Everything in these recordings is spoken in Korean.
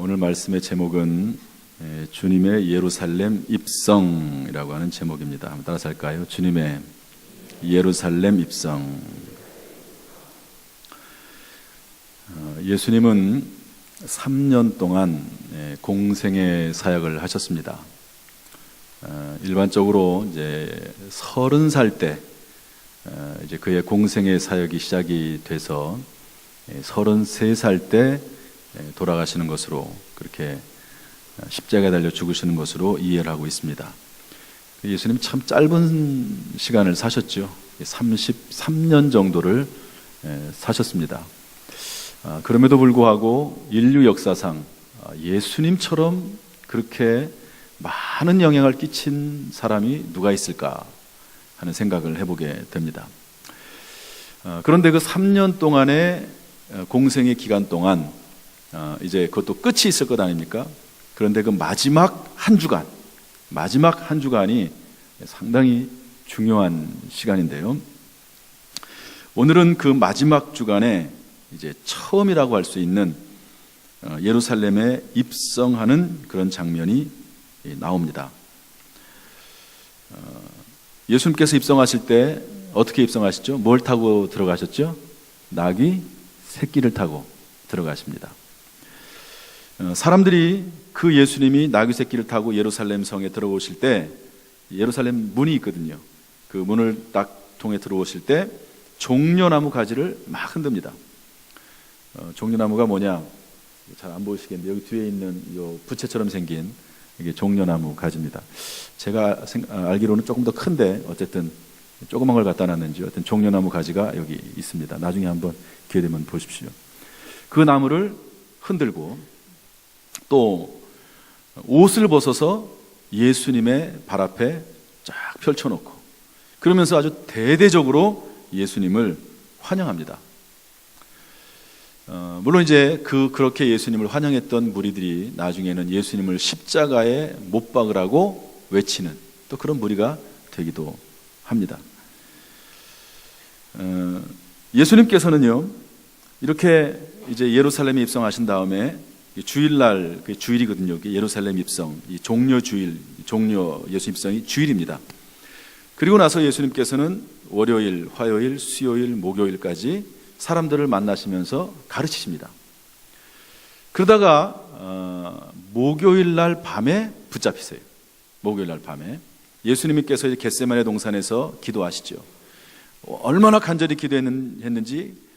오늘 말씀의 제목은 주님의 예루살렘 입성이라고 하는 제목입니다. 한번 따라서 할까요? 주님의 예루살렘 입성. 예수님은 3년 동안 공생의 사역을 하셨습니다. 일반적으로 이제 30살 때 이제 그의 공생의 사역이 시작이 돼서 33살 때 돌아가시는 것으로, 그렇게 십자가에 달려 죽으시는 것으로 이해를 하고 있습니다. 예수님 참 짧은 시간을 사셨죠. 33년 정도를 사셨습니다. 그럼에도 불구하고 인류 역사상 예수님처럼 그렇게 많은 영향을 끼친 사람이 누가 있을까 하는 생각을 해보게 됩니다. 그런데 그 3년 동안의 공생의 기간 동안 이제 그것도 끝이 있을 것 아닙니까? 그런데 그 마지막 한 주간이 상당히 중요한 시간인데요. 오늘은 그 마지막 주간에 이제 처음이라고 할 수 있는 예루살렘에 입성하는 그런 장면이 나옵니다. 예수님께서 입성하실 때 어떻게 입성하셨죠? 뭘 타고 들어가셨죠? 나귀 새끼를 타고 들어가십니다. 사람들이 그 예수님이 나귀 새끼를 타고 예루살렘 성에 들어오실 때 예루살렘 문이 있거든요. 그 문을 딱 통해 들어오실 때 종려나무 가지를 막 흔듭니다. 종려나무가 뭐냐? 잘 안 보이시겠는데 여기 뒤에 있는 이 부채처럼 생긴 이게 종려나무 가지입니다. 제가 알기로는 조금 더 큰데 어쨌든 조그만 걸 갖다 놨는지 어떤 종려나무 가지가 여기 있습니다. 나중에 한번 기회 되면 보십시오. 그 나무를 흔들고 또 옷을 벗어서 예수님의 발 앞에 쫙 펼쳐놓고 그러면서 아주 대대적으로 예수님을 환영합니다. 물론 이제 그렇게 예수님을 환영했던 무리들이 나중에는 예수님을 십자가에 못 박으라고 외치는 또 그런 무리가 되기도 합니다. 예수님께서는요, 이렇게 이제 예루살렘에 입성하신 다음에 주일날, 그 주일이거든요. 예루살렘 입성, 이 종려 주일, 종려 예수 입성이 주일입니다. 그리고 나서 예수님께서는 월요일, 화요일, 수요일, 목요일까지 사람들을 만나시면서 가르치십니다. 그러다가 목요일날 밤에 붙잡히세요. 목요일날 밤에 예수님께서 겟세마네 동산에서 기도하시죠. 얼마나 간절히 기도했는지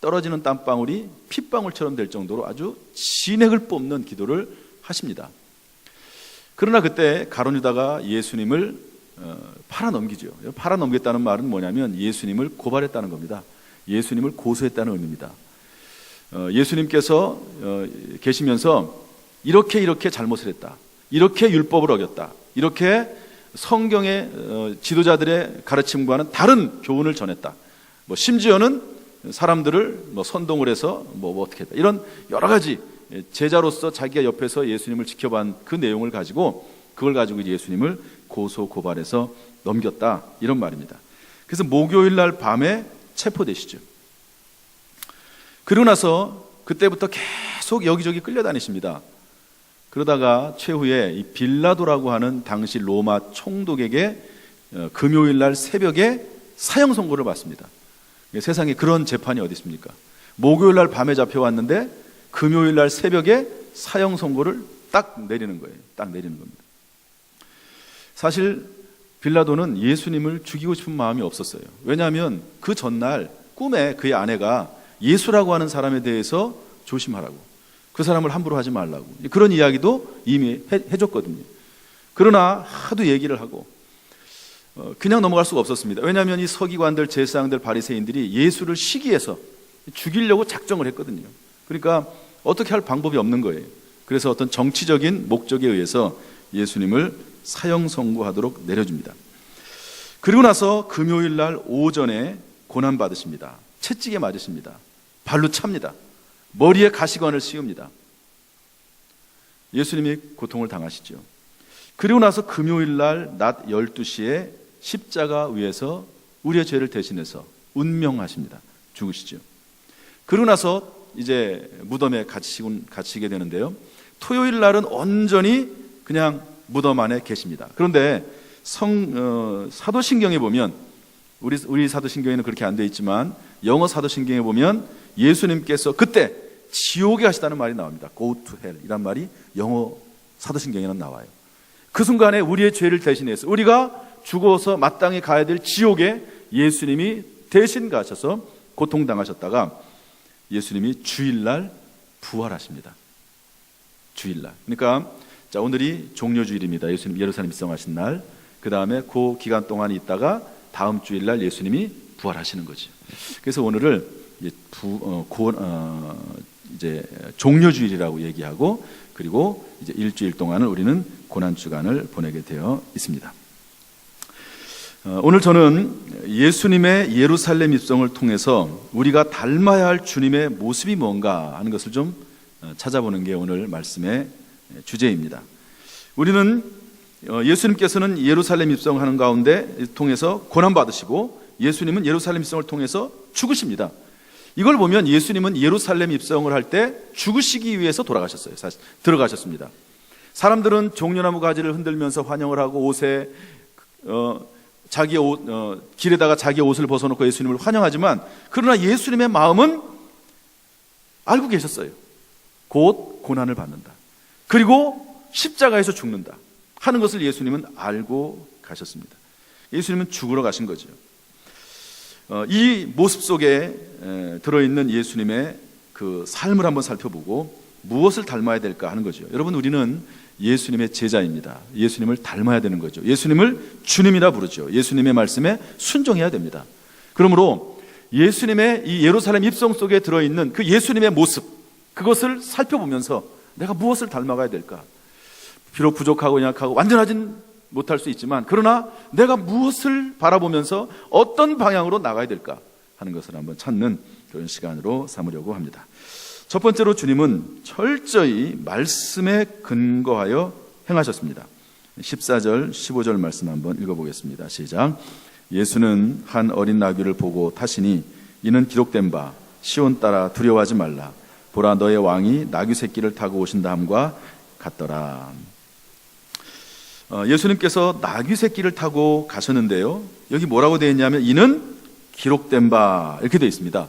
떨어지는 땀방울이 핏방울처럼 될 정도로 아주 진액을 뿜는 기도를 하십니다. 그러나 그때 가룟 유다가 예수님을 팔아넘기죠. 팔아넘겼다는 말은 뭐냐면 예수님을 고발했다는 겁니다. 예수님을 고소했다는 의미입니다. 예수님께서 계시면서 이렇게 잘못을 했다, 이렇게 율법을 어겼다, 이렇게 성경의 지도자들의 가르침과는 다른 교훈을 전했다, 심지어는 사람들을 선동을 해서 어떻게 했다, 이런 여러 가지 제자로서 자기가 옆에서 예수님을 지켜본 그 내용을 가지고 그걸 가지고 예수님을 고소 고발해서 넘겼다, 이런 말입니다. 그래서 목요일 날 밤에 체포되시죠. 그러고 나서 그때부터 계속 여기저기 끌려다니십니다. 그러다가 최후에 이 빌라도라고 하는 당시 로마 총독에게 금요일 날 새벽에 사형 선고를 받습니다. 세상에 그런 재판이 어디 있습니까? 목요일 날 밤에 잡혀왔는데 금요일 날 새벽에 사형 선고를 딱 내리는 거예요. 딱 내리는 겁니다. 사실 빌라도는 예수님을 죽이고 싶은 마음이 없었어요. 왜냐하면 그 전날 꿈에 그의 아내가 예수라고 하는 사람에 대해서 조심하라고, 그 사람을 함부로 하지 말라고 그런 이야기도 이미 해줬거든요. 그러나 하도 얘기를 하고 그냥 넘어갈 수가 없었습니다. 왜냐하면 이 서기관들, 제사장들, 바리새인들이 예수를 시기해서 죽이려고 작정을 했거든요. 그러니까 어떻게 할 방법이 없는 거예요. 그래서 어떤 정치적인 목적에 의해서 예수님을 사형 선고하도록 내려줍니다. 그리고 나서 금요일 날 오전에 고난받으십니다. 채찍에 맞으십니다. 발로 찹니다. 머리에 가시관을 씌웁니다. 예수님이 고통을 당하시죠. 그리고 나서 금요일 날 낮 12시에 십자가 위에서 우리의 죄를 대신해서 운명하십니다. 죽으시죠. 그러고 나서 이제 무덤에 갇히게 되는데요. 토요일 날은 온전히 그냥 무덤 안에 계십니다. 그런데 사도신경에 보면 우리 사도신경에는 그렇게 안 돼 있지만 영어 사도신경에 보면 예수님께서 그때 지옥에 가시다는 말이 나옵니다. Go to hell 이란 말이 영어 사도신경에는 나와요. 그 순간에 우리의 죄를 대신해서 우리가 죽어서 마땅히 가야 될 지옥에 예수님이 대신 가셔서 고통당하셨다가 예수님이 주일날 부활하십니다. 주일날. 그러니까 자, 오늘이 종료주일입니다. 예수님 예루살렘 입성하신 날. 그 다음에 그 기간 동안 있다가 다음 주일날 예수님이 부활하시는 거죠. 그래서 오늘을 이제 종료주일이라고 얘기하고, 그리고 이제 일주일 동안을 우리는 고난주간을 보내게 되어 있습니다. 오늘 저는 예수님의 예루살렘 입성을 통해서 우리가 닮아야 할 주님의 모습이 뭔가 하는 것을 좀 찾아보는 게 오늘 말씀의 주제입니다. 우리는 예수님께서는 예루살렘 입성하는 가운데 통해서 고난받으시고 예수님은 예루살렘 입성을 통해서 죽으십니다. 이걸 보면 예수님은 예루살렘 입성을 할 때 죽으시기 위해서 돌아가셨어요. 사실 들어가셨습니다. 사람들은 종려나무 가지를 흔들면서 환영을 하고 옷에 자기 옷 길에다가 자기 옷을 벗어놓고 예수님을 환영하지만, 그러나 예수님의 마음은 알고 계셨어요. 곧 고난을 받는다. 그리고 십자가에서 죽는다 하는 것을 예수님은 알고 가셨습니다. 예수님은 죽으러 가신 거죠. 이 모습 속에 들어있는 예수님의 그 삶을 한번 살펴보고 무엇을 닮아야 될까 하는 거죠. 여러분, 우리는 예수님의 제자입니다. 예수님을 닮아야 되는 거죠. 예수님을 주님이라 부르죠. 예수님의 말씀에 순종해야 됩니다. 그러므로 예수님의 이 예루살렘 입성 속에 들어있는 그 예수님의 모습, 그것을 살펴보면서 내가 무엇을 닮아가야 될까? 비록 부족하고 약하고 완전하진 못할 수 있지만, 그러나 내가 무엇을 바라보면서 어떤 방향으로 나가야 될까 하는 것을 한번 찾는 그런 시간으로 삼으려고 합니다. 첫 번째로 주님은 철저히 말씀에 근거하여 행하셨습니다. 14절 15절 말씀 한번 읽어보겠습니다. 시작. 예수는 한 어린 나귀를 보고 타시니 이는 기록된 바 시온 따라 두려워하지 말라. 보라, 너의 왕이 나귀 새끼를 타고 오신다 함과 같더라. 예수님께서 나귀 새끼를 타고 가셨는데요, 여기 뭐라고 되어 있냐면 이는 기록된 바 이렇게 되어 있습니다.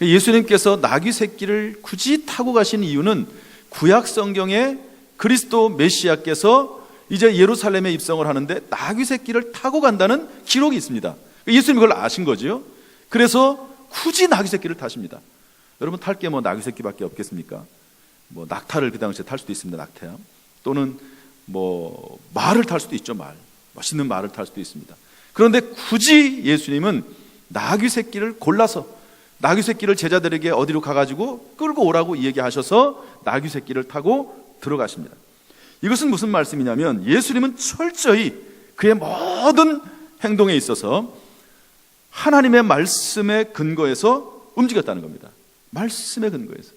예수님께서 나귀 새끼를 굳이 타고 가신 이유는 구약 성경에 그리스도 메시아께서 이제 예루살렘에 입성을 하는데 나귀 새끼를 타고 간다는 기록이 있습니다. 예수님이 그걸 아신 거죠. 그래서 굳이 나귀 새끼를 타십니다. 여러분, 탈 게 뭐 나귀 새끼밖에 없겠습니까? 뭐 낙타를 그 당시에 탈 수도 있습니다. 낙타. 또는 뭐 말을 탈 수도 있죠. 말. 멋있는 말을 탈 수도 있습니다. 그런데 굳이 예수님은 나귀 새끼를 골라서 나귀 새끼를 제자들에게 어디로 가가지고 끌고 오라고 얘기하셔서 나귀 새끼를 타고 들어가십니다. 이것은 무슨 말씀이냐면 예수님은 철저히 그의 모든 행동에 있어서 하나님의 말씀에 근거해서 움직였다는 겁니다. 말씀에 근거해서.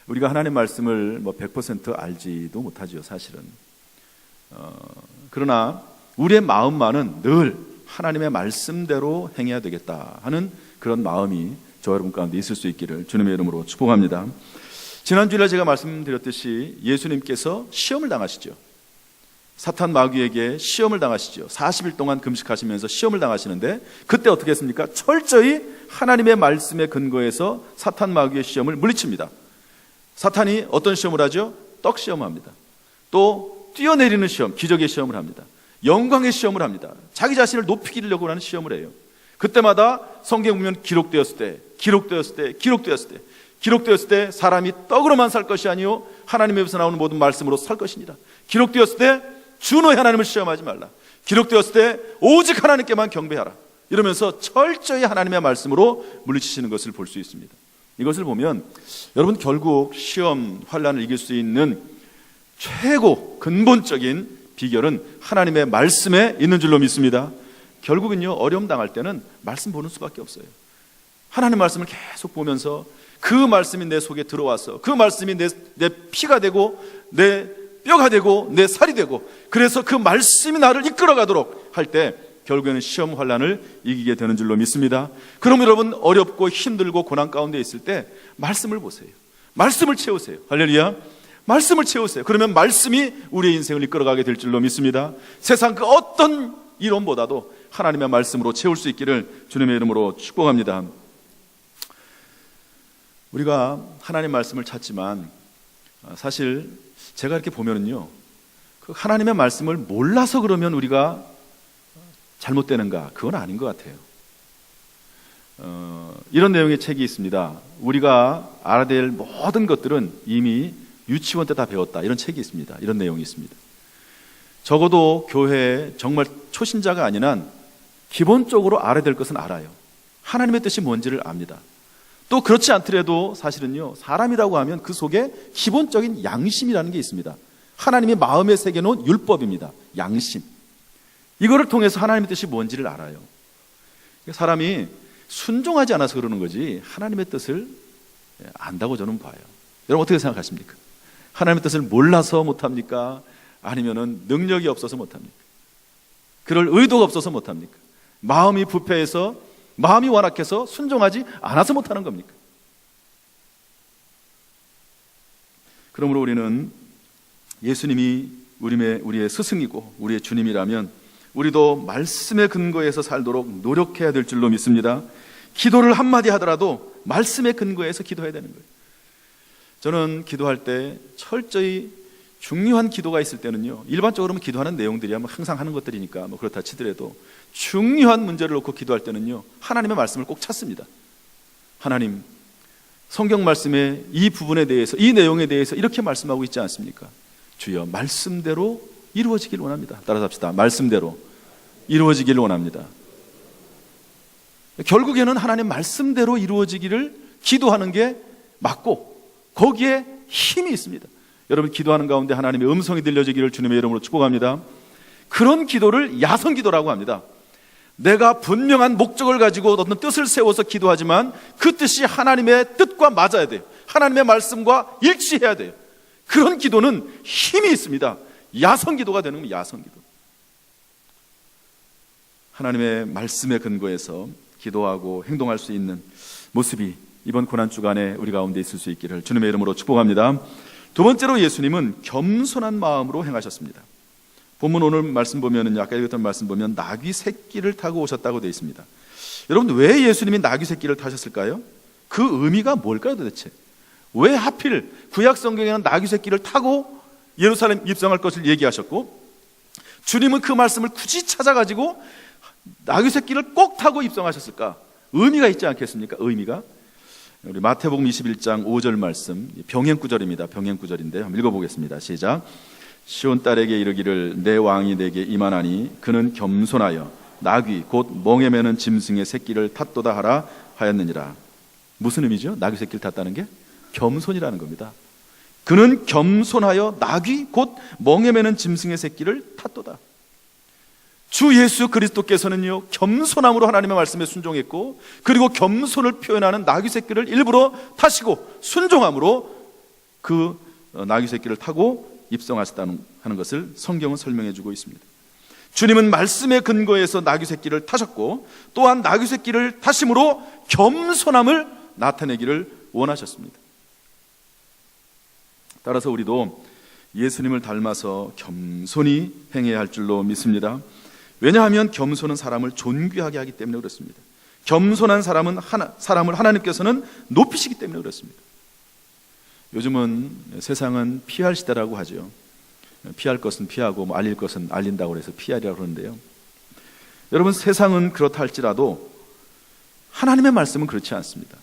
우리가 하나님의 말씀을 뭐 100% 알지도 못하죠, 사실은. 그러나 우리의 마음만은 늘 하나님의 말씀대로 행해야 되겠다 하는 그런 마음이 저 여러분 가운데 있을 수 있기를 주님의 이름으로 축복합니다. 지난주에 제가 말씀드렸듯이 예수님께서 시험을 당하시죠. 사탄 마귀에게 시험을 당하시죠. 40일 동안 금식하시면서 시험을 당하시는데 그때 어떻게 했습니까? 철저히 하나님의 말씀에 근거해서 사탄 마귀의 시험을 물리칩니다. 사탄이 어떤 시험을 하죠? 떡 시험을 합니다. 또 뛰어내리는 시험, 기적의 시험을 합니다. 영광의 시험을 합니다. 자기 자신을 높이려고 하는 시험을 해요. 그때마다 성경에 보면 기록되었을 때 사람이 떡으로만 살 것이 아니요 하나님의 입에서 나오는 모든 말씀으로 살 것이니라. 기록되었을 때 주 너의 하나님을 시험하지 말라. 기록되었을 때 오직 하나님께만 경배하라. 이러면서 철저히 하나님의 말씀으로 물리치시는 것을 볼 수 있습니다. 이것을 보면 여러분, 결국 시험, 환난을 이길 수 있는 최고 근본적인 비결은 하나님의 말씀에 있는 줄로 믿습니다. 결국은요, 어려움 당할 때는 말씀 보는 수밖에 없어요. 하나님 말씀을 계속 보면서 그 말씀이 내 속에 들어와서 그 말씀이 내 피가 되고 내 뼈가 되고 내 살이 되고, 그래서 그 말씀이 나를 이끌어가도록 할 때 결국에는 시험 환난을 이기게 되는 줄로 믿습니다. 그럼 여러분, 어렵고 힘들고 고난 가운데 있을 때 말씀을 보세요. 말씀을 채우세요. 할렐루야. 말씀을 채우세요. 그러면 말씀이 우리의 인생을 이끌어가게 될 줄로 믿습니다. 세상 그 어떤 이론보다도 하나님의 말씀으로 채울 수 있기를 주님의 이름으로 축복합니다. 우리가 하나님 말씀을 찾지만 사실 제가 이렇게 보면은요, 그 하나님의 말씀을 몰라서 그러면 우리가 잘못되는가? 그건 아닌 것 같아요. 이런 내용의 책이 있습니다. 우리가 알아야 될 모든 것들은 이미 유치원 때 다 배웠다. 이런 책이 있습니다. 이런 내용이 있습니다. 적어도 교회에 정말 초신자가 아닌 한 기본적으로 알아야 될 것은 알아요. 하나님의 뜻이 뭔지를 압니다. 또 그렇지 않더라도 사실은요, 사람이라고 하면 그 속에 기본적인 양심이라는 게 있습니다. 하나님이 마음에 새겨놓은 율법입니다. 양심. 이거를 통해서 하나님의 뜻이 뭔지를 알아요. 사람이 순종하지 않아서 그러는 거지 하나님의 뜻을 안다고 저는 봐요. 여러분 어떻게 생각하십니까? 하나님의 뜻을 몰라서 못합니까? 아니면은 능력이 없어서 못합니까? 그럴 의도가 없어서 못합니까? 마음이 부패해서, 마음이 완악해서 순종하지 않아서 못하는 겁니까? 그러므로 우리는 예수님이 우리의 스승이고 우리의 주님이라면 우리도 말씀의 근거에서 살도록 노력해야 될 줄로 믿습니다. 기도를 한마디 하더라도 말씀의 근거에서 기도해야 되는 거예요. 저는 기도할 때 철저히 중요한 기도가 있을 때는요, 일반적으로는 기도하는 내용들이야 항상 하는 것들이니까 그렇다 치더라도 중요한 문제를 놓고 기도할 때는요, 하나님의 말씀을 꼭 찾습니다. 하나님, 성경 말씀의 이 부분에 대해서, 이 내용에 대해서 이렇게 말씀하고 있지 않습니까? 주여, 말씀대로 이루어지길 원합니다. 따라서 합시다. 말씀대로 이루어지길 원합니다. 결국에는 하나님 말씀대로 이루어지기를 기도하는 게 맞고 거기에 힘이 있습니다. 여러분 기도하는 가운데 하나님의 음성이 들려지기를 주님의 이름으로 축복합니다. 그런 기도를 야성기도라고 합니다. 내가 분명한 목적을 가지고 어떤 뜻을 세워서 기도하지만 그 뜻이 하나님의 뜻과 맞아야 돼요. 하나님의 말씀과 일치해야 돼요. 그런 기도는 힘이 있습니다. 야성기도가 되는 겁니다. 야성기도. 하나님의 말씀에 근거해서 기도하고 행동할 수 있는 모습이 이번 고난주간에 우리 가운데 있을 수 있기를 주님의 이름으로 축복합니다. 두 번째로 예수님은 겸손한 마음으로 행하셨습니다. 본문 오늘 말씀 보면은 아까 읽었던 말씀 보면 나귀 새끼를 타고 오셨다고 되어 있습니다. 여러분 왜 예수님이 나귀 새끼를 타셨을까요? 그 의미가 뭘까요 도대체? 왜 하필 구약 성경에는 나귀 새끼를 타고 예루살렘 입성할 것을 얘기하셨고 주님은 그 말씀을 굳이 찾아가지고 나귀 새끼를 꼭 타고 입성하셨을까? 의미가 있지 않겠습니까? 의미가. 우리 마태복음 21장 5절 말씀 병행구절입니다. 병행구절인데요. 한번 읽어보겠습니다. 시작. 시온 딸에게 이르기를 내 왕이 내게 임하나니 그는 겸손하여 나귀 곧 멍에 매는 짐승의 새끼를 탔도다 하라 하였느니라. 무슨 의미죠? 나귀 새끼를 탔다는 게 겸손이라는 겁니다. 그는 겸손하여 나귀 곧 멍에 매는 짐승의 새끼를 탔도다. 주 예수 그리스도께서는요 겸손함으로 하나님의 말씀에 순종했고 그리고 겸손을 표현하는 나귀 새끼를 일부러 타시고 순종함으로 그 나귀 새끼를 타고 입성하셨다는 하는 것을 성경은 설명해 주고 있습니다. 주님은 말씀의 근거에서 나귀 새끼를 타셨고 또한 나귀 새끼를 타심으로 겸손함을 나타내기를 원하셨습니다. 따라서 우리도 예수님을 닮아서 겸손히 행해야 할 줄로 믿습니다. 왜냐하면 겸손은 사람을 존귀하게 하기 때문에 그렇습니다. 겸손한 사람을 하나님께서는 높이시기 때문에 그렇습니다. 요즘은 세상은 PR 시대라고 하죠. 피할 것은 피하고 알릴 것은 알린다고 해서 PR이라고 그러는데요. 여러분 세상은 그렇다 할지라도 하나님의 말씀은 그렇지 않습니다.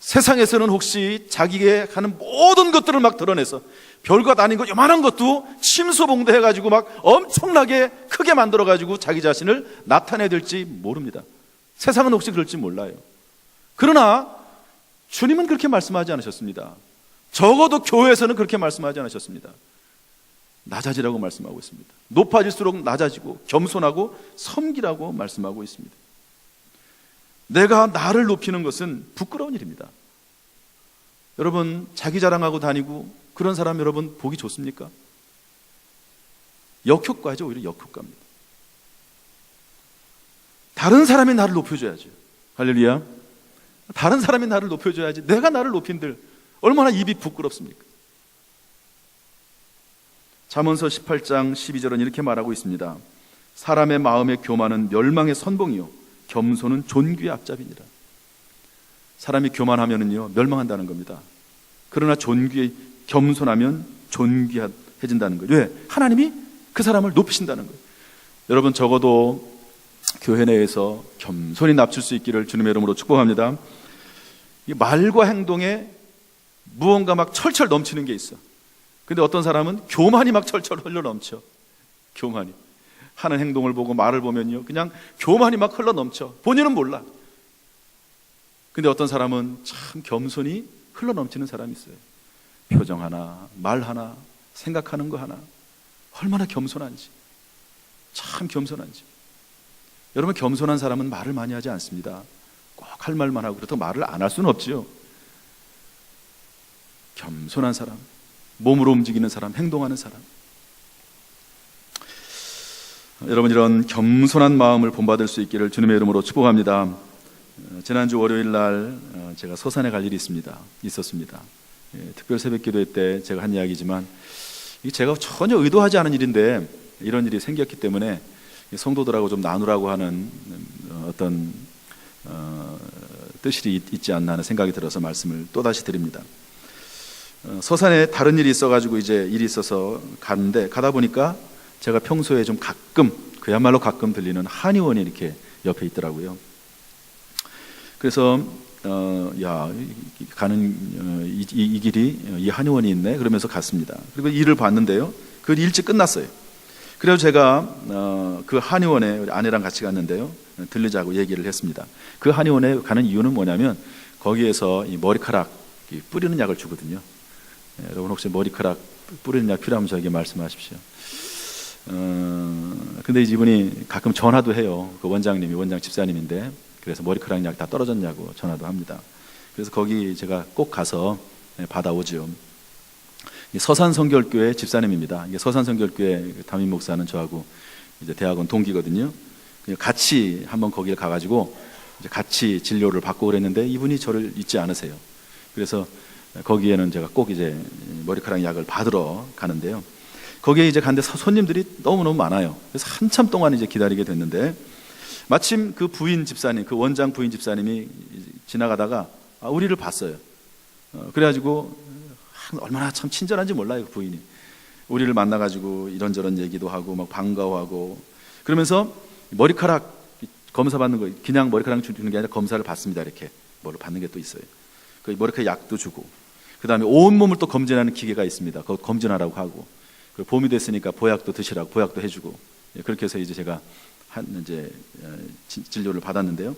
세상에서는 혹시 자기가 하는 모든 것들을 막 드러내서 별것 아닌 것 요만한 것도 침소봉도 해가지고 막 엄청나게 크게 만들어가지고 자기 자신을 나타내야 될지 모릅니다. 세상은 혹시 그럴지 몰라요. 그러나 주님은 그렇게 말씀하지 않으셨습니다. 적어도 교회에서는 그렇게 말씀하지 않으셨습니다. 낮아지라고 말씀하고 있습니다. 높아질수록 낮아지고 겸손하고 섬기라고 말씀하고 있습니다. 내가 나를 높이는 것은 부끄러운 일입니다. 여러분 자기 자랑하고 다니고 그런 사람 여러분 보기 좋습니까? 역효과죠. 오히려 역효과입니다. 다른 사람이 나를 높여줘야죠. 할렐루야. 다른 사람이 나를 높여줘야지 내가 나를 높인들 얼마나 입이 부끄럽습니까? 잠언서 18장 12절은 이렇게 말하고 있습니다. 사람의 마음의 교만은 멸망의 선봉이요 겸손은 존귀의 앞잡이니라. 사람이 교만하면은요 멸망한다는 겁니다. 그러나 겸손하면 존귀해진다는 거예요. 왜? 하나님이 그 사람을 높이신다는 거예요. 여러분 적어도 교회 내에서 겸손히 납칠 수 있기를 주님의 이름으로 축복합니다. 이 말과 행동에 무언가 막 철철 넘치는 게 있어. 근데 어떤 사람은 교만이 막 철철 흘러 넘쳐. 교만이 하는 행동을 보고 말을 보면요 그냥 교만이 막 흘러 넘쳐. 본인은 몰라. 근데 어떤 사람은 참 겸손히 흘러 넘치는 사람이 있어요. 표정 하나, 말 하나, 생각하는 거 하나 얼마나 겸손한지, 참 겸손한지. 여러분 겸손한 사람은 말을 많이 하지 않습니다. 꼭 할 말만 하고 그렇다고 말을 안 할 수는 없지요. 겸손한 사람, 몸으로 움직이는 사람, 행동하는 사람. 여러분 이런 겸손한 마음을 본받을 수 있기를 주님의 이름으로 축복합니다. 지난주 월요일 날 제가 서산에 갈 일이 있었습니다. 특별 새벽기도 때 제가 한 이야기지만 제가 전혀 의도하지 않은 일인데 이런 일이 생겼기 때문에 성도들하고 좀 나누라고 하는 어떤 뜻이 있지 않나 하는 생각이 들어서 말씀을 또다시 드립니다. 서산에 다른 일이 있어가지고 이제 일이 있어서 갔는데 가다 보니까 제가 평소에 좀 그야말로 가끔 들리는 한의원이 이렇게 옆에 있더라고요. 그래서 가는 이 길이 이 한의원이 있네 그러면서 갔습니다. 그리고 일을 봤는데요. 그 일찍 끝났어요. 그래서 제가 그 한의원에 우리 아내랑 같이 갔는데요. 들르자고 얘기를 했습니다. 그 한의원에 가는 이유는 뭐냐면 거기에서 이 머리카락 뿌리는 약을 주거든요. 여러분 혹시 머리카락 뿌리는 약 필요하면 저에게 말씀하십시오. 근데 이분이 가끔 전화도 해요. 그 원장 집사님인데 그래서 머리카락 약 다 떨어졌냐고 전화도 합니다. 그래서 거기 제가 꼭 가서 받아오죠. 서산성결교회 집사님입니다. 서산성결교회 담임 목사는 저하고 이제 대학원 동기거든요. 같이 한번 거기를 가가지고 이제 같이 진료를 받고 그랬는데 이분이 저를 잊지 않으세요. 그래서 거기에는 제가 꼭 이제 머리카락 약을 받으러 가는데요. 거기에 이제 갔는데 손님들이 너무너무 많아요. 그래서 한참 동안 이제 기다리게 됐는데 마침 그 부인 집사님, 그 원장 부인 집사님이 지나가다가 우리를 봤어요. 그래가지고 얼마나 참 친절한지 몰라요. 그 부인이 우리를 만나가지고 이런저런 얘기도 하고 막 반가워하고 그러면서 머리카락 검사 받는 거 그냥 머리카락 주는 게 아니라 검사를 받습니다. 이렇게 뭐를 받는 게 또 있어요. 그 머리카락 약도 주고 그 다음에 온 몸을 또 검진하는 기계가 있습니다. 그거 검진하라고 하고 그리고 봄이 됐으니까 보약도 드시라고 보약도 해주고 그렇게 해서 이제 제가 진료를 받았는데요.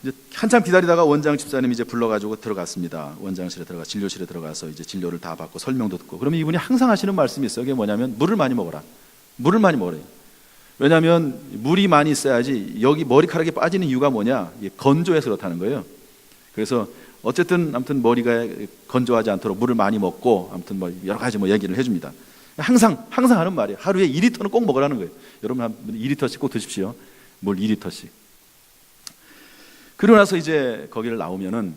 이제 한참 기다리다가 원장 집사님이 이제 불러가지고 들어갔습니다. 원장실에 진료실에 들어가서 이제 진료를 다 받고 설명도 듣고 그러면 이분이 항상 하시는 말씀이 있어요. 그게 뭐냐면 물을 많이 먹어라. 물을 많이 먹으래요. 왜냐하면 물이 많이 있어야지 여기 머리카락이 빠지는 이유가 뭐냐? 이게 건조해서 그렇다는 거예요. 그래서 어쨌든 아무튼 머리가 건조하지 않도록 물을 많이 먹고 아무튼 뭐 여러 가지 뭐 얘기를 해줍니다. 항상 하는 말이에요. 하루에 2리터는 꼭 먹으라는 거예요. 여러분 한 2리터씩 꼭 드십시오. 물 2리터씩. 그러고 나서 이제 거기를 나오면은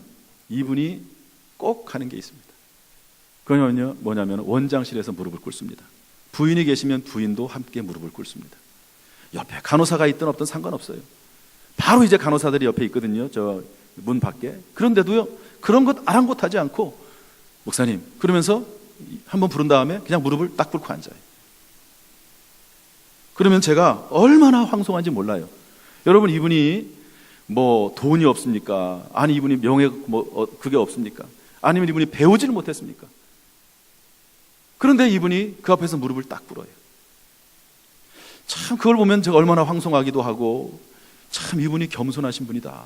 이분이 꼭 하는 게 있습니다. 그거는요, 뭐냐면 원장실에서 무릎을 꿇습니다. 부인이 계시면 부인도 함께 무릎을 꿇습니다. 옆에 간호사가 있든 없든 상관없어요. 바로 이제 간호사들이 옆에 있거든요. 저 문 밖에. 그런데도요, 그런 것 아랑곳하지 않고 목사님 그러면서 한번 부른 다음에 그냥 무릎을 딱 꿇고 앉아요. 그러면 제가 얼마나 황송한지 몰라요. 여러분 이분이 뭐 돈이 없습니까? 아니 이분이 명예 그게 없습니까? 아니면 이분이 배우지를 못했습니까? 그런데 이분이 그 앞에서 무릎을 딱 꿇어요. 참 그걸 보면 제가 얼마나 황송하기도 하고 참 이분이 겸손하신 분이다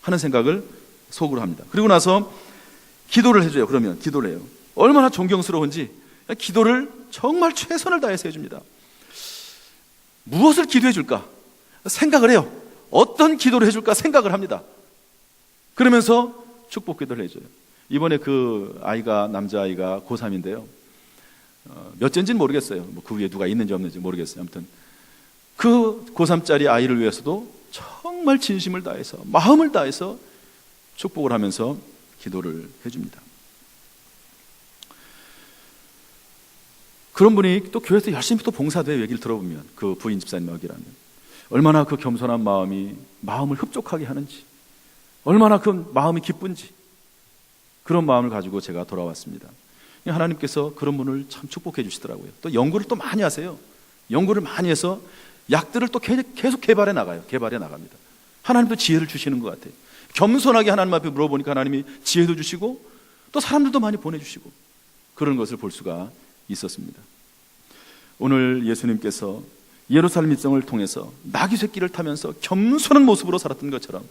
하는 생각을 속으로 합니다. 그리고 나서 기도를 해줘요. 그러면 기도를 해요. 얼마나 존경스러운지 기도를 정말 최선을 다해서 해줍니다. 무엇을 기도해 줄까 생각을 해요. 어떤 기도를 해줄까 생각을 합니다. 그러면서 축복 기도를 해줘요. 이번에 그 아이가 남자아이가 고3인데요. 몇째인지는 모르겠어요. 뭐 그 위에 누가 있는지 없는지 모르겠어요. 아무튼 그 고3짜리 아이를 위해서도 정말 진심을 다해서, 마음을 다해서 축복을 하면서 기도를 해줍니다. 그런 분이 또 교회에서 열심히 또 봉사대회 얘기를 들어보면, 그 부인 집사님 얘기라면 얼마나 그 겸손한 마음이 마음을 흡족하게 하는지, 얼마나 그 마음이 기쁜지, 그런 마음을 가지고 제가 돌아왔습니다. 하나님께서 그런 분을 참 축복해 주시더라고요. 또 연구를 또 많이 하세요. 연구를 많이 해서 약들을 또 계속 개발해 나갑니다. 하나님도 지혜를 주시는 것 같아요. 겸손하게 하나님 앞에 물어보니까 하나님이 지혜도 주시고 또 사람들도 많이 보내주시고, 그런 것을 볼 수가 있었습니다. 오늘 예수님께서 예루살렘 입성을 통해서 나귀 새끼를 타면서 겸손한 모습으로 살았던 것처럼,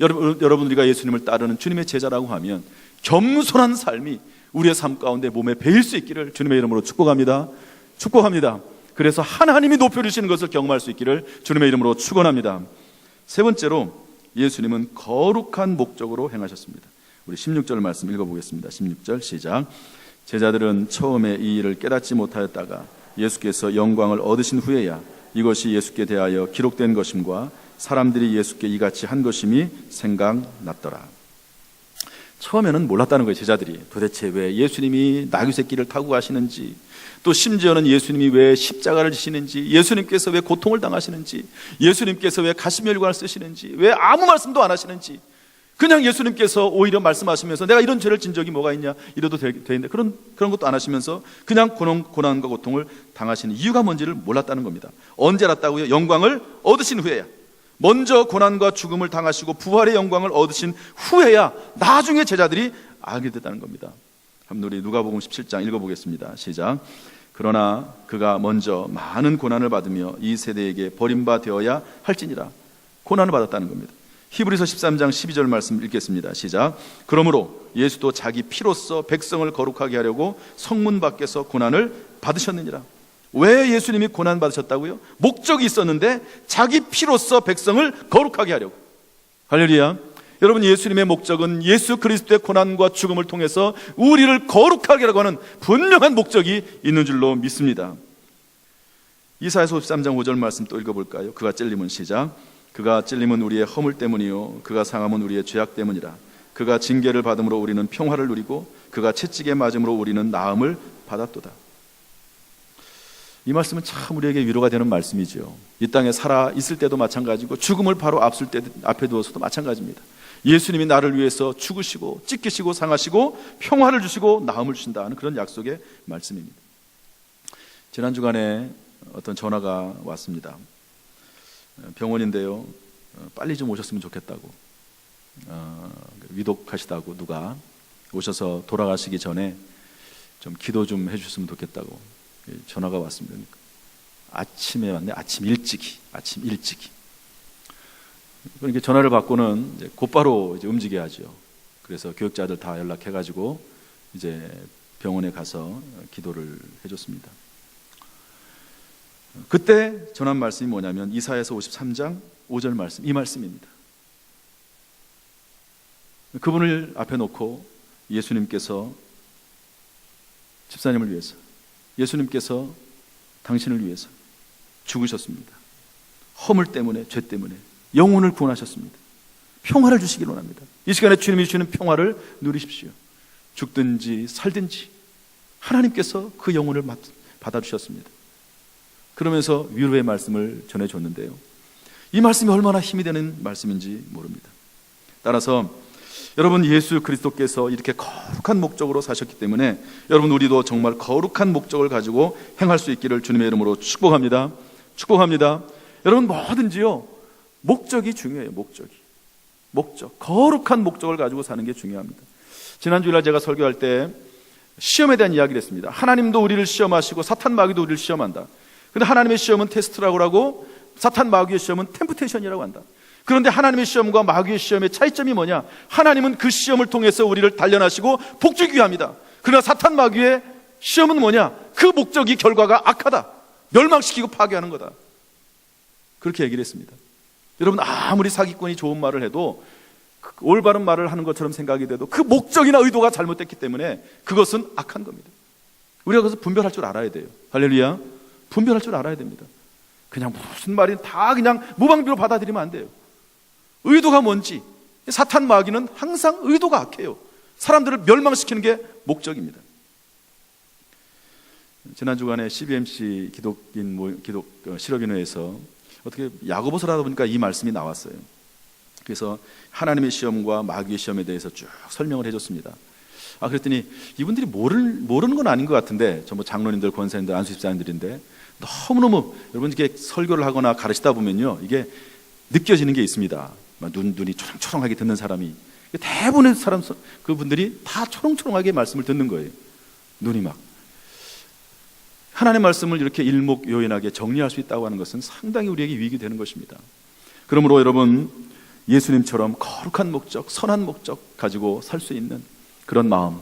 여러분 우리가 예수님을 따르는 주님의 제자라고 하면 겸손한 삶이 우리의 삶 가운데 몸에 배일 수 있기를 주님의 이름으로 축복합니다. 그래서 하나님이 높여주시는 것을 경험할 수 있기를 주님의 이름으로 축원합니다. 세 번째로, 예수님은 거룩한 목적으로 행하셨습니다. 우리 16절 말씀 읽어보겠습니다. 16절 시작. 제자들은 처음에 이 일을 깨닫지 못하였다가 예수께서 영광을 얻으신 후에야 이것이 예수께 대하여 기록된 것임과 사람들이 예수께 이같이 한 것임이 생각났더라. 처음에는 몰랐다는 거예요. 제자들이 도대체 왜 예수님이 나귀 새끼를 타고 가시는지, 또 심지어는 예수님이 왜 십자가를 지시는지, 예수님께서 왜 고통을 당하시는지, 예수님께서 왜 가시면류관을 쓰시는지, 왜 아무 말씀도 안 하시는지, 그냥 예수님께서 오히려 말씀하시면서 내가 이런 죄를 진 적이 뭐가 있냐, 이래도 되는데 그런 것도 안 하시면서 그냥 고난과 고통을 당하시는 이유가 뭔지를 몰랐다는 겁니다. 언제 알았다고요? 영광을 얻으신 후에야. 먼저 고난과 죽음을 당하시고 부활의 영광을 얻으신 후에야 나중에 제자들이 알게 됐다는 겁니다. 한번 우리 누가복음 17장 읽어보겠습니다. 시작. 그러나 그가 먼저 많은 고난을 받으며 이 세대에게 버림바 되어야 할지니라. 고난을 받았다는 겁니다. 히브리서 13장 12절 말씀 읽겠습니다. 시작. 그러므로 예수도 자기 피로써 백성을 거룩하게 하려고 성문 밖에서 고난을 받으셨느니라. 왜 예수님이 고난 받으셨다고요? 목적이 있었는데 자기 피로써 백성을 거룩하게 하려고. 할렐루야. 여러분, 예수님의 목적은 예수 그리스도의 고난과 죽음을 통해서 우리를 거룩하게 하려고 하는 분명한 목적이 있는 줄로 믿습니다. 이사야서 53장 5절 말씀 또 읽어볼까요? 그가 찔림은 시작. 그가 찔림은 우리의 허물 때문이요 그가 상함은 우리의 죄악 때문이라. 그가 징계를 받음으로 우리는 평화를 누리고 그가 채찍에 맞음으로 우리는 나음을 받았도다. 이 말씀은 참 우리에게 위로가 되는 말씀이죠. 이 땅에 살아 있을 때도 마찬가지고 죽음을 바로 앞에 두어서도 마찬가지입니다. 예수님이 나를 위해서 죽으시고 찢기시고 상하시고 평화를 주시고 나음을 주신다는 그런 약속의 말씀입니다. 지난 주간에 어떤 전화가 왔습니다. 병원인데요, 빨리 좀 오셨으면 좋겠다고, 위독하시다고 누가 오셔서 돌아가시기 전에 좀 기도 좀 해주셨으면 좋겠다고 전화가 왔습니다. 아침에 왔네. 아침 일찍이. 그러니까 전화를 받고는 이제 곧바로 이제 움직여야죠. 그래서 교육자들 다 연락해가지고 이제 병원에 가서 기도를 해줬습니다. 그때 전한 말씀이 뭐냐면 이사야서 53장 5절 말씀, 이 말씀입니다. 그분을 앞에 놓고 예수님께서 집사님을 위해서, 예수님께서 당신을 위해서 죽으셨습니다. 허물 때문에, 죄 때문에 영혼을 구원하셨습니다. 평화를 주시기를 원합니다. 이 시간에 주님이 주시는 평화를 누리십시오. 죽든지 살든지 하나님께서 그 영혼을 받아주셨습니다. 그러면서 위로의 말씀을 전해줬는데요, 이 말씀이 얼마나 힘이 되는 말씀인지 모릅니다. 따라서 여러분, 예수 그리스도께서 이렇게 거룩한 목적으로 사셨기 때문에 여러분, 우리도 정말 거룩한 목적을 가지고 행할 수 있기를 주님의 이름으로 축복합니다. 여러분, 뭐든지요, 목적이 중요해요. 목적, 거룩한 목적을 가지고 사는 게 중요합니다. 지난 주일날 제가 설교할 때 시험에 대한 이야기를 했습니다. 하나님도 우리를 시험하시고 사탄 마귀도 우리를 시험한다. 근데 하나님의 시험은 테스트라고 하고 사탄 마귀의 시험은 템프테이션이라고 한다. 그런데 하나님의 시험과 마귀의 시험의 차이점이 뭐냐? 하나님은 그 시험을 통해서 우리를 단련하시고 복주기 위함이다. 그러나 사탄 마귀의 시험은 뭐냐? 그 목적이 결과가 악하다. 멸망시키고 파괴하는 거다. 그렇게 얘기를 했습니다. 여러분, 아무리 사기꾼이 좋은 말을 해도, 올바른 말을 하는 것처럼 생각이 돼도 그 목적이나 의도가 잘못됐기 때문에 그것은 악한 겁니다. 우리가 그것을 분별할 줄 알아야 돼요. 할렐루야. 분별할 줄 알아야 됩니다. 그냥 무슨 말이든 다 그냥 무방비로 받아들이면 안 돼요. 의도가 뭔지. 사탄 마귀는 항상 의도가 악해요. 사람들을 멸망시키는 게 목적입니다. 지난 주간에 CBMC 기독 실업인회에서 어떻게 야고보서를 하다 보니까 이 말씀이 나왔어요. 그래서 하나님의 시험과 마귀의 시험에 대해서 쭉 설명을 해줬습니다. 그랬더니 이분들이 모르는 건 아닌 것 같은데, 전부 장로님들, 권사님들, 안수집사님들인데 너무너무 여러분 이렇게 설교를 하거나 가르치다 보면요, 이게 느껴지는 게 있습니다. 눈이 초롱초롱하게 듣는 사람이, 대부분의 그분들이 다 초롱초롱하게 말씀을 듣는 거예요. 눈이 막. 하나님의 말씀을 이렇게 일목요연하게 정리할 수 있다고 하는 것은 상당히 우리에게 유익이 되는 것입니다. 그러므로 여러분, 예수님처럼 거룩한 목적, 선한 목적 가지고 살 수 있는 그런 마음,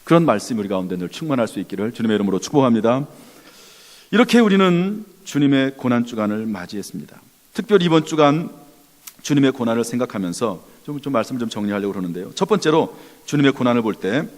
그런 말씀이 우리 가운데 늘 충만할 수 있기를 주님의 이름으로 축복합니다. 이렇게 우리는 주님의 고난주간을 맞이했습니다. 특별히 이번 주간 주님의 고난을 생각하면서 좀 말씀을 좀 정리하려고 그러는데요. 첫 번째로 주님의 고난을 볼 때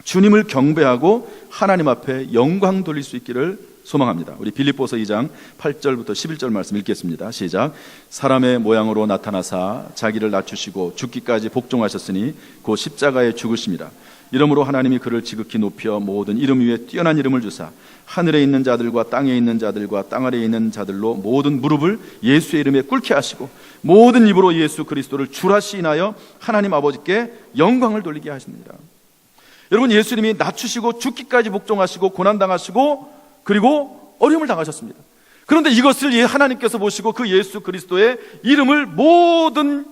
주님을 경배하고 하나님 앞에 영광 돌릴 수 있기를 소망합니다. 우리 빌립보서 2장 8절부터 11절 말씀 읽겠습니다. 시작. 사람의 모양으로 나타나사 자기를 낮추시고 죽기까지 복종하셨으니 곧 십자가에 죽으심이라. 이러므로 하나님이 그를 지극히 높여 모든 이름 위에 뛰어난 이름을 주사 하늘에 있는 자들과 땅에 있는 자들과 땅 아래에 있는 자들로 모든 무릎을 예수의 이름에 꿇게 하시고 모든 입으로 예수 그리스도를 주라 시인하여 하나님 아버지께 영광을 돌리게 하십니다. 여러분, 예수님이 낮추시고 죽기까지 복종하시고 고난당하시고 그리고 어려움을 당하셨습니다. 그런데 이것을 하나님께서 보시고 그 예수 그리스도의 이름을 모든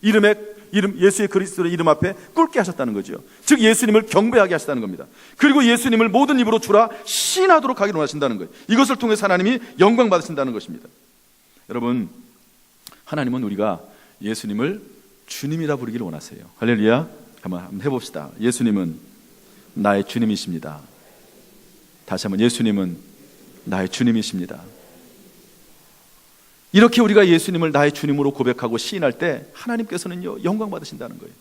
예수의 그리스도의 이름 앞에 꿇게 하셨다는 거죠. 즉 예수님을 경배하게 하셨다는 겁니다. 그리고 예수님을 모든 입으로 주라 시인하도록 하기로 하신다는 거예요. 이것을 통해서 하나님이 영광 받으신다는 것입니다. 여러분, 하나님은 우리가 예수님을 주님이라 부르기를 원하세요. 할렐루야. 한번 해봅시다. 예수님은 나의 주님이십니다. 다시 한번, 예수님은 나의 주님이십니다. 이렇게 우리가 예수님을 나의 주님으로 고백하고 시인할 때 하나님께서는요, 영광 받으신다는 거예요.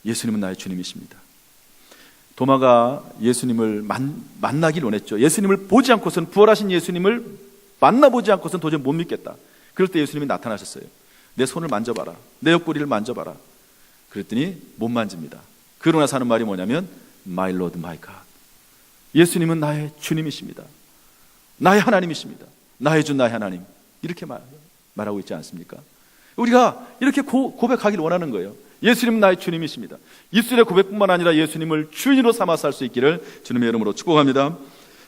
예수님은 나의 주님이십니다. 도마가 예수님을 만나길 원했죠. 예수님을 보지 않고서는, 부활하신 예수님을 만나보지 않고서는 도저히 못 믿겠다. 그럴 때 예수님이 나타나셨어요. 내 손을 만져봐라, 내 옆구리를 만져봐라. 그랬더니 못 만집니다. 그러고 나서 하는 말이 뭐냐면 My Lord, my God. 예수님은 나의 주님이십니다. 나의 하나님이십니다. 나의 주, 나의 하나님. 이렇게 말하고 있지 않습니까? 우리가 이렇게 고백하기를 원하는 거예요. 예수님은 나의 주님이십니다. 입술의 고백뿐만 아니라 예수님을 주인으로 삼아서 할 수 있기를 주님의 이름으로 축복합니다.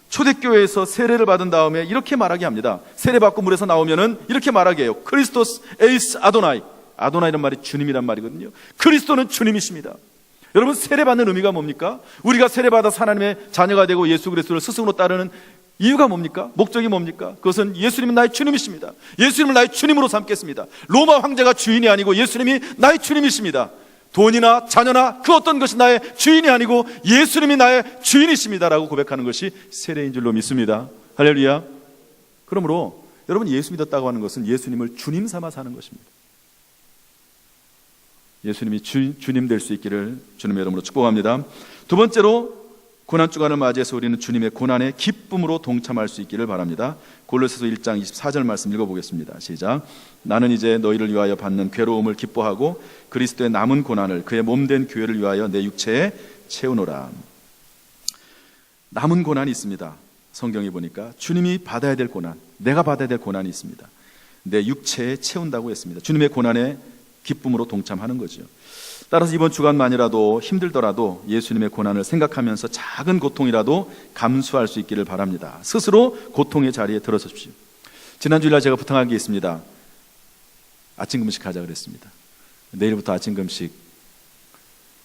초대교회에서 세례를 받은 다음에 이렇게 말하게 합니다. 세례받고 물에서 나오면은 이렇게 말하게 해요. 크리스토스 에이스 아도나이. 아도나이란 말이 주님이란 말이거든요. 그리스도는 주님이십니다. 여러분, 세례받는 의미가 뭡니까? 우리가 세례받아서 하나님의 자녀가 되고 예수 그리스도를 스승으로 따르는 이유가 뭡니까? 목적이 뭡니까? 그것은 예수님은 나의 주님이십니다. 예수님을 나의 주님으로 삼겠습니다. 로마 황제가 주인이 아니고 예수님이 나의 주님이십니다. 돈이나 자녀나 그 어떤 것이 나의 주인이 아니고 예수님이 나의 주인이십니다라고 고백하는 것이 세례인 줄로 믿습니다. 할렐루야. 그러므로 여러분, 예수 믿었다고 하는 것은 예수님을 주님 삼아 사는 것입니다. 예수님이 주님 될 수 있기를 주님의 이름으로 축복합니다. 두 번째로, 고난주간을 맞이해서 우리는 주님의 고난에 기쁨으로 동참할 수 있기를 바랍니다. 골로새서 1장 24절 말씀 읽어보겠습니다. 시작. 나는 이제 너희를 위하여 받는 괴로움을 기뻐하고 그리스도의 남은 고난을 그의 몸된 교회를 위하여 내 육체에 채우노라. 남은 고난이 있습니다. 성경에 보니까 주님이 받아야 될 고난, 내가 받아야 될 고난이 있습니다. 내 육체에 채운다고 했습니다. 주님의 고난에 기쁨으로 동참하는 거죠. 따라서 이번 주간만이라도 힘들더라도 예수님의 고난을 생각하면서 작은 고통이라도 감수할 수 있기를 바랍니다. 스스로 고통의 자리에 들어서십시오. 지난 주일날 제가 부탁한 게 있습니다. 아침 금식 하자 그랬습니다. 내일부터 아침 금식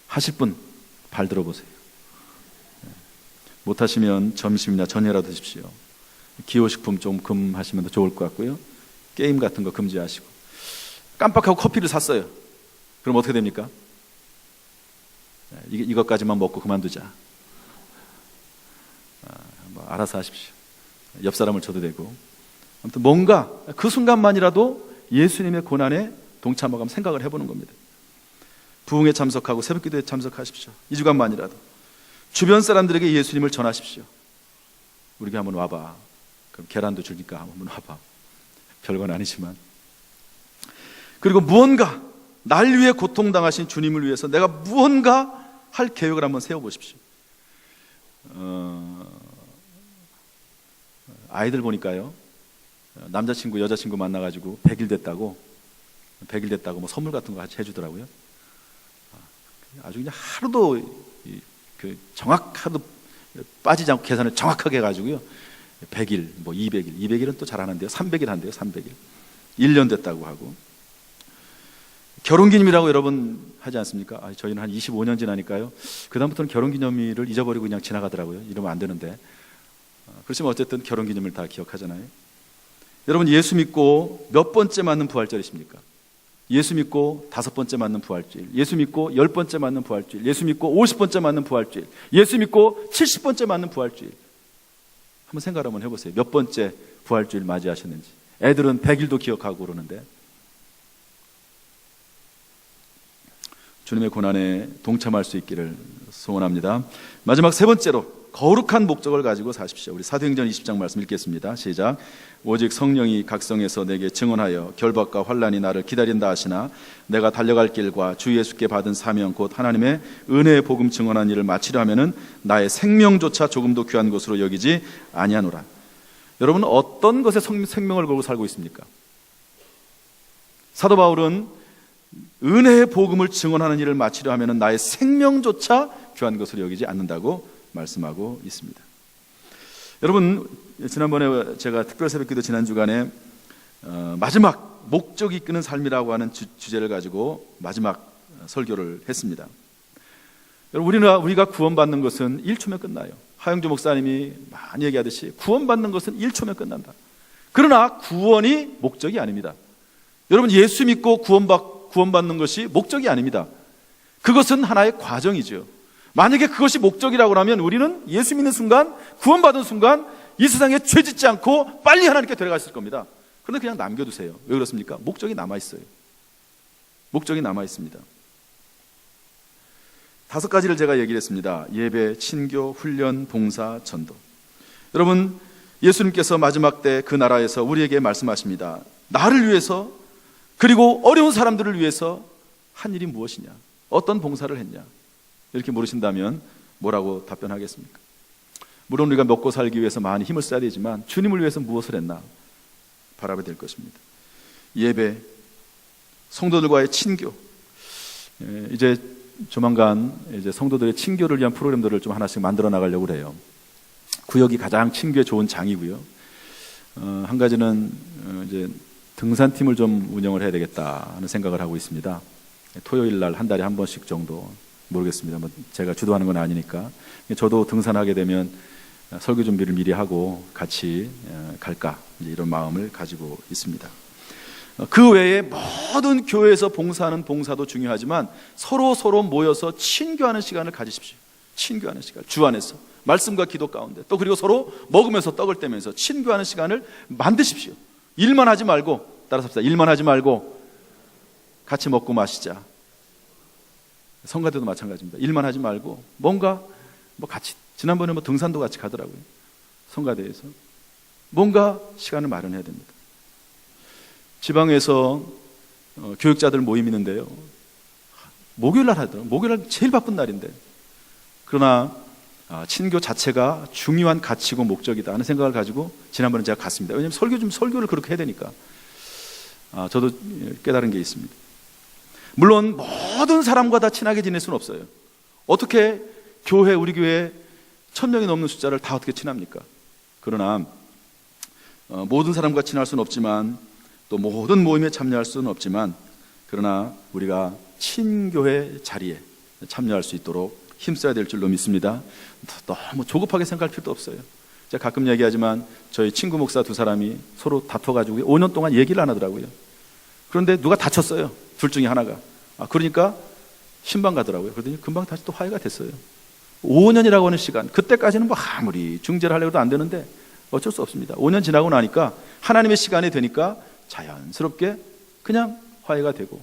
하실 분 발 들어보세요. 못하시면 점심이나 저녁이라도 드십시오. 기호식품 좀 금하시면 더 좋을 것 같고요. 게임 같은 거 금지하시고. 깜빡하고 커피를 샀어요. 그럼 어떻게 됩니까? 이것까지만 먹고 그만두자. 뭐 알아서 하십시오. 옆 사람을 쳐도 되고. 아무튼 뭔가 그 순간만이라도 예수님의 고난에 동참하고 생각을 해보는 겁니다. 부흥에 참석하고 새벽기도에 참석하십시오. 이 주간만이라도 주변 사람들에게 예수님을 전하십시오. 우리 교회 한번 와봐. 그럼 계란도 주니까 한번 와봐. 별건 아니지만. 그리고 무언가 날 위해 고통당하신 주님을 위해서 내가 무언가 할 계획을 한번 세워보십시오. 아이들 보니까요, 남자친구 여자친구 만나가지고 100일 됐다고 뭐 선물 같은 거 같이 해주더라고요. 아주 그냥 하루도 하루도 빠지지 않고 계산을 정확하게 해가지고요, 100일, 뭐 200일, 200일은 또 잘하는데요, 300일 한대요. 300일 1년 됐다고 하고. 결혼기념이라고 여러분 하지 않습니까? 저희는 한 25년 지나니까요, 그 다음부터는 결혼기념일을 잊어버리고 그냥 지나가더라고요. 이러면 안 되는데. 그렇지만 어쨌든 결혼기념일 다 기억하잖아요. 여러분, 예수 믿고 몇 번째 맞는 부활절이십니까? 예수 믿고 5번째 맞는 부활주일, 예수 믿고 10번째 맞는 부활주일, 예수 믿고 50번째 맞는 부활주일, 예수 믿고 70번째 맞는 부활주일. 한번 생각 한번 해보세요. 몇 번째 부활주일 맞이하셨는지. 애들은 100일도 기억하고 그러는데. 주님의 고난에 동참할 수 있기를 소원합니다. 마지막 세 번째로, 거룩한 목적을 가지고 사십시오. 우리 사도행전 20장 말씀 읽겠습니다. 시작. 오직 성령이 각성해서 내게 증언하여 결박과 환난이 나를 기다린다 하시나 내가 달려갈 길과 주 예수께 받은 사명 곧 하나님의 은혜의 복음 증언한 일을 마치려 하면은 나의 생명조차 조금도 귀한 것으로 여기지 아니하노라. 여러분은 어떤 것에 생명을 걸고 살고 있습니까? 사도 바울은 은혜의 복음을 증언하는 일을 마치려 하면은 나의 생명조차 귀한 것으로 여기지 않는다고 말씀하고 있습니다. 여러분, 지난번에 제가 특별 새벽기도 지난 주간에 마지막 목적이 이끄는 삶이라고 하는 주제를 가지고 마지막 설교를 했습니다. 여러분, 우리가 구원받는 것은 1초면 끝나요. 하영주 목사님이 많이 얘기하듯이 구원받는 것은 1초면 끝난다. 그러나 구원이 목적이 아닙니다. 여러분, 예수 믿고 구원받는 것이 목적이 아닙니다. 그것은 하나의 과정이죠. 만약에 그것이 목적이라고 하면 우리는 예수 믿는 순간, 구원받은 순간 이 세상에 죄 짓지 않고 빨리 하나님께 데려갔을 겁니다. 그런데 그냥 남겨두세요. 왜 그렇습니까? 목적이 남아있어요. 목적이 남아있습니다. 5가지를 제가 얘기를 했습니다. 예배, 친교, 훈련, 봉사, 전도. 여러분, 예수님께서 마지막 때 그 나라에서 우리에게 말씀하십니다. 나를 위해서, 그리고 어려운 사람들을 위해서 한 일이 무엇이냐, 어떤 봉사를 했냐, 이렇게 물으신다면 뭐라고 답변하겠습니까? 물론 우리가 먹고 살기 위해서 많이 힘을 써야 되지만 주님을 위해서 무엇을 했나 바라봐야 될 것입니다. 예배, 성도들과의 친교. 이제 조만간 이제 성도들의 친교를 위한 프로그램들을 좀 하나씩 만들어 나가려고 그래요. 구역이 가장 친교에 좋은 장이고요. 한 가지는 이제 등산팀을 좀 운영을 해야 되겠다 하는 생각을 하고 있습니다. 토요일 날 한 달에 한 번씩 정도, 모르겠습니다. 제가 주도하는 건 아니니까. 저도 등산하게 되면 설교 준비를 미리 하고 같이 갈까, 이런 마음을 가지고 있습니다. 그 외에 모든 교회에서 봉사하는 봉사도 중요하지만 서로 모여서 친교하는 시간을 가지십시오. 친교하는 시간, 주 안에서 말씀과 기도 가운데, 또 그리고 서로 먹으면서 떡을 떼면서 친교하는 시간을 만드십시오. 일만 하지 말고, 따라서 합시다. 일만 하지 말고 같이 먹고 마시자. 성가대도 마찬가지입니다. 일만 하지 말고 뭔가 같이, 지난번에 등산도 같이 가더라고요. 성가대에서 뭔가 시간을 마련해야 됩니다. 지방에서 교육자들 모임 있는데요, 목요일 날 하더라고요. 목요일 날 제일 바쁜 날인데, 그러나 친교 자체가 중요한 가치고 목적이다 하는 생각을 가지고 지난번에 제가 갔습니다. 왜냐하면 설교를 그렇게 해야 되니까. 저도 깨달은 게 있습니다. 물론 모든 사람과 다 친하게 지낼 수는 없어요. 어떻게 우리 교회 1000명이 넘는 숫자를 다 어떻게 친합니까? 그러나 모든 사람과 친할 수는 없지만, 또 모든 모임에 참여할 수는 없지만, 그러나 우리가 친교회 자리에 참여할 수 있도록 힘써야 될 줄로 믿습니다. 너무 조급하게 생각할 필요도 없어요. 제가 가끔 얘기하지만 저희 친구 목사 2사람이 서로 다퉈가지고 5년 동안 얘기를 안 하더라고요. 그런데 누가 다쳤어요. 둘 중에 하나가. 그러니까 신방 가더라고요. 그러더니 금방 다시 또 화해가 됐어요. 5년이라고 하는 시간, 그때까지는 아무리 중재를 하려고 해도 안 되는데 어쩔 수 없습니다. 5년 지나고 나니까 하나님의 시간이 되니까 자연스럽게 그냥 화해가 되고,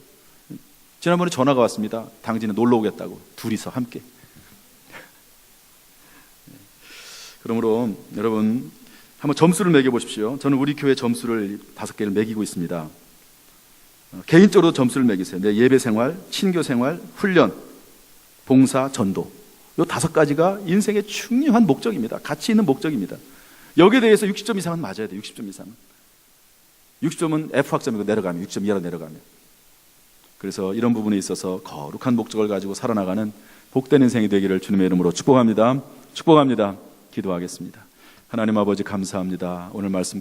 지난번에 전화가 왔습니다. 당진에 놀러 오겠다고, 둘이서 함께. 그러므로 여러분, 한번 점수를 매겨보십시오. 저는 우리 교회 점수를 5개를 매기고 있습니다. 개인적으로 점수를 매기세요. 내 예배 생활, 친교 생활, 훈련, 봉사, 전도. 이 5가지가 인생의 중요한 목적입니다. 가치 있는 목적입니다. 여기에 대해서 60점 이상은 맞아야 돼요. 60점 이상은. 60점은 F학점이고 내려가면 6점 이하로 내려가면. 그래서 이런 부분에 있어서 거룩한 목적을 가지고 살아나가는 복된 인생이 되기를 주님의 이름으로 축복합니다. 축복합니다. 기도하겠습니다. 하나님 아버지 감사합니다. 오늘 말씀